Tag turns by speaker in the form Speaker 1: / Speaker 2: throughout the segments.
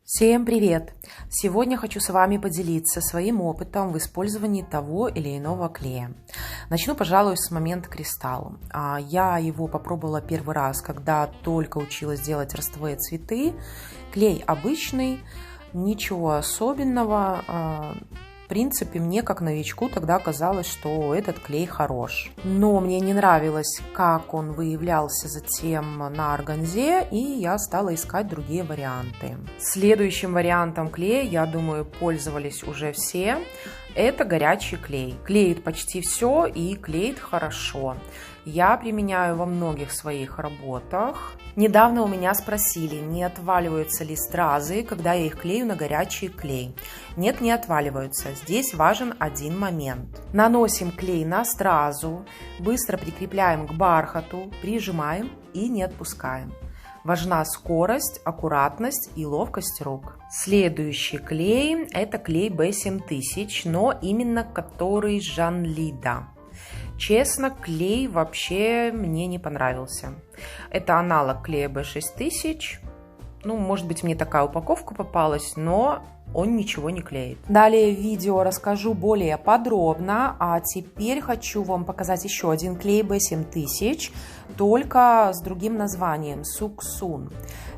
Speaker 1: Всем привет! Сегодня хочу с вами поделиться своим опытом в использовании того или иного клея. Начну, пожалуй, с момента кристалл. Я его попробовала первый раз, когда только училась делать ростовые цветы. Клей обычный, ничего особенного. В принципе, мне как новичку тогда казалось, что этот клей хорош. Но мне не нравилось, как он выявлялся затем на органзе, и я стала искать другие варианты. Следующим вариантом клея, я думаю, пользовались уже все. Это горячий клей. Клеит почти все и клеит хорошо. Я применяю во многих своих работах. Недавно у меня спросили, не отваливаются ли стразы, когда я их клею на горячий клей. Нет, не отваливаются. Здесь важен один момент. Наносим клей на стразу, быстро прикрепляем к бархату, прижимаем и не отпускаем. Важна скорость, аккуратность и ловкость рук. Следующий клей – это клей B7000, но именно который Жан Лида. Честно, клей вообще мне не понравился. Это аналог клея B6000. Может быть, мне такая упаковка попалась, но он ничего не клеит. Далее в видео расскажу более подробно, а теперь хочу вам показать еще один клей B7000, только с другим названием – Суксун.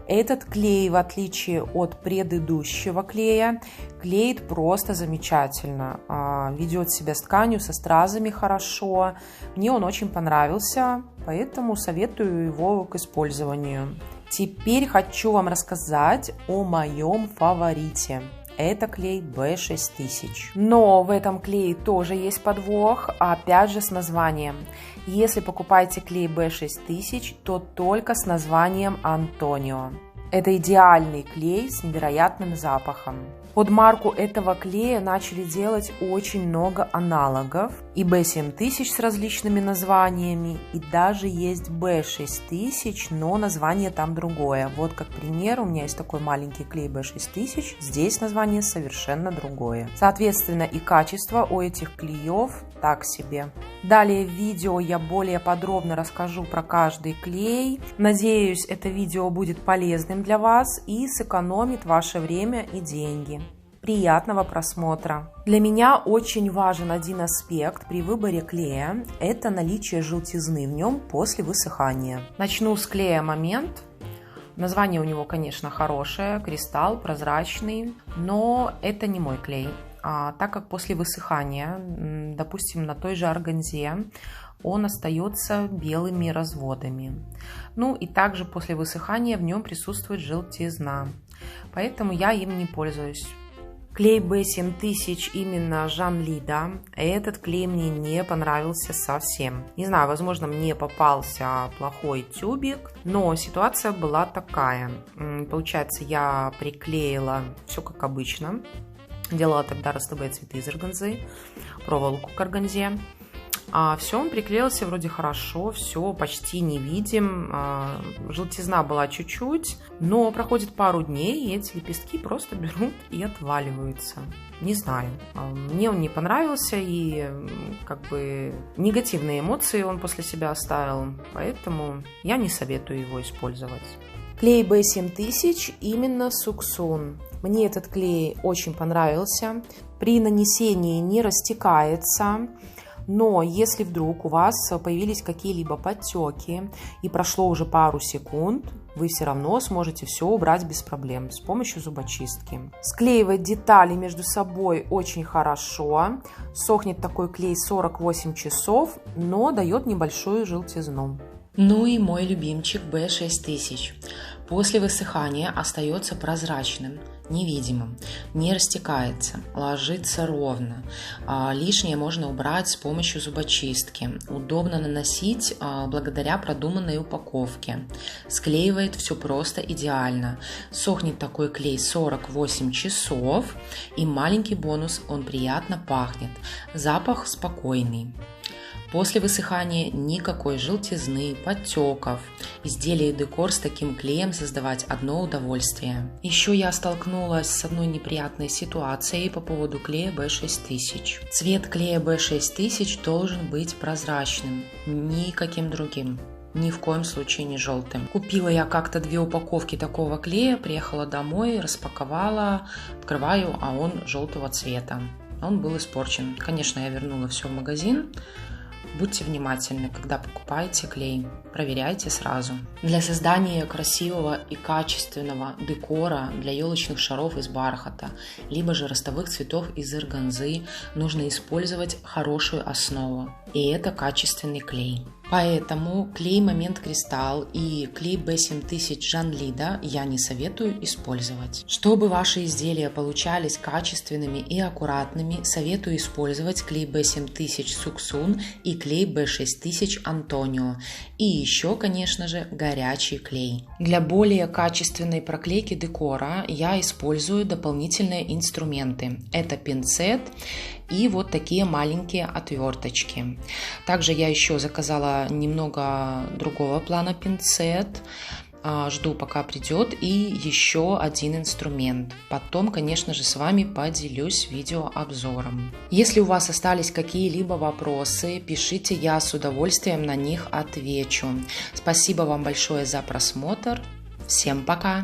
Speaker 1: Этот клей, в отличие от предыдущего клея, клеит просто замечательно. Ведет себя с тканью, со стразами хорошо. Мне он очень понравился, поэтому советую его к использованию. Теперь хочу вам рассказать о моем фаворите. Это клей B6000. Но в этом клее тоже есть подвох, опять же с названием. Если покупаете клей B6000, то только с названием Антонио. Это идеальный клей с невероятным запахом. Под марку этого клея начали делать очень много аналогов. И B7000 с различными названиями, и даже есть B6000, но название там другое. Вот как пример, у меня есть такой маленький клей B6000, здесь название совершенно другое. Соответственно, и качество у этих клеев так себе. Далее в видео я более подробно расскажу про каждый клей. Надеюсь, это видео будет полезным для вас и сэкономит ваше время и деньги. Приятного просмотра! Для меня очень важен один аспект при выборе клея – это наличие желтизны в нем после высыхания. Начну с клея Момент. Название у него, конечно, хорошее, кристалл, прозрачный, но это не мой клей. Так как после высыхания, допустим, на той же органзе, он остается белыми разводами. И также после высыхания в нем присутствует желтизна, поэтому я им не пользуюсь. Клей B7000 именно Жан Лида. Этот клей мне не понравился совсем. Не знаю, возможно, мне попался плохой тюбик, но ситуация была такая. Получается, я приклеила все как обычно. Делала тогда ростовые цветы из органзы, проволоку к органзе. Все, он приклеился вроде хорошо, все почти не видим. Желтизна была чуть-чуть, но проходит пару дней, и эти лепестки просто берут и отваливаются. Не знаю, мне он не понравился, и негативные эмоции он после себя оставил, поэтому я не советую его использовать. Клей B7000 именно Суксун. Мне этот клей очень понравился. При нанесении не растекается. Но если вдруг у вас появились какие-либо подтеки и прошло уже пару секунд, вы все равно сможете все убрать без проблем с помощью зубочистки. Склеивать детали между собой очень хорошо. Сохнет такой клей 48 часов, но дает небольшую желтизну. И мой любимчик B6000. После высыхания остается прозрачным, невидимым, не растекается, ложится ровно. Лишнее можно убрать с помощью зубочистки. Удобно наносить благодаря продуманной упаковке. Склеивает все просто идеально. Сохнет такой клей 48 часов. И маленький бонус, он приятно пахнет. Запах спокойный. После высыхания никакой желтизны, подтеков. Изделие и декор с таким клеем создавать одно удовольствие. Еще я столкнулась с одной неприятной ситуацией по поводу клея B6000. Цвет клея B6000 должен быть прозрачным, никаким другим. ни в коем случае не желтым. Купила я как-то 2 упаковки такого клея, приехала домой, распаковала, открываю, а он желтого цвета. Он был испорчен. Конечно, я вернула все в магазин. Будьте внимательны, когда покупаете клей, проверяйте сразу. Для создания красивого и качественного декора для елочных шаров из бархата, либо же ростовых цветов из органзы нужно использовать хорошую основу, и это качественный клей. Поэтому клей Момент Кристалл и клей B7000 Жан Лида я не советую использовать. Чтобы ваши изделия получались качественными и аккуратными, советую использовать клей B7000 Суксун и клей B6000 Антонио. И еще, конечно же, горячий клей. Для более качественной проклейки декора я использую дополнительные инструменты. Это пинцет и вот такие маленькие отверточки. Также я еще заказала немного другого плана пинцет. Жду, пока придет, и еще один инструмент. Потом, конечно же, с вами поделюсь видеообзором. Если у вас остались какие-либо вопросы, пишите, я с удовольствием на них отвечу. Спасибо вам большое за просмотр. Всем пока!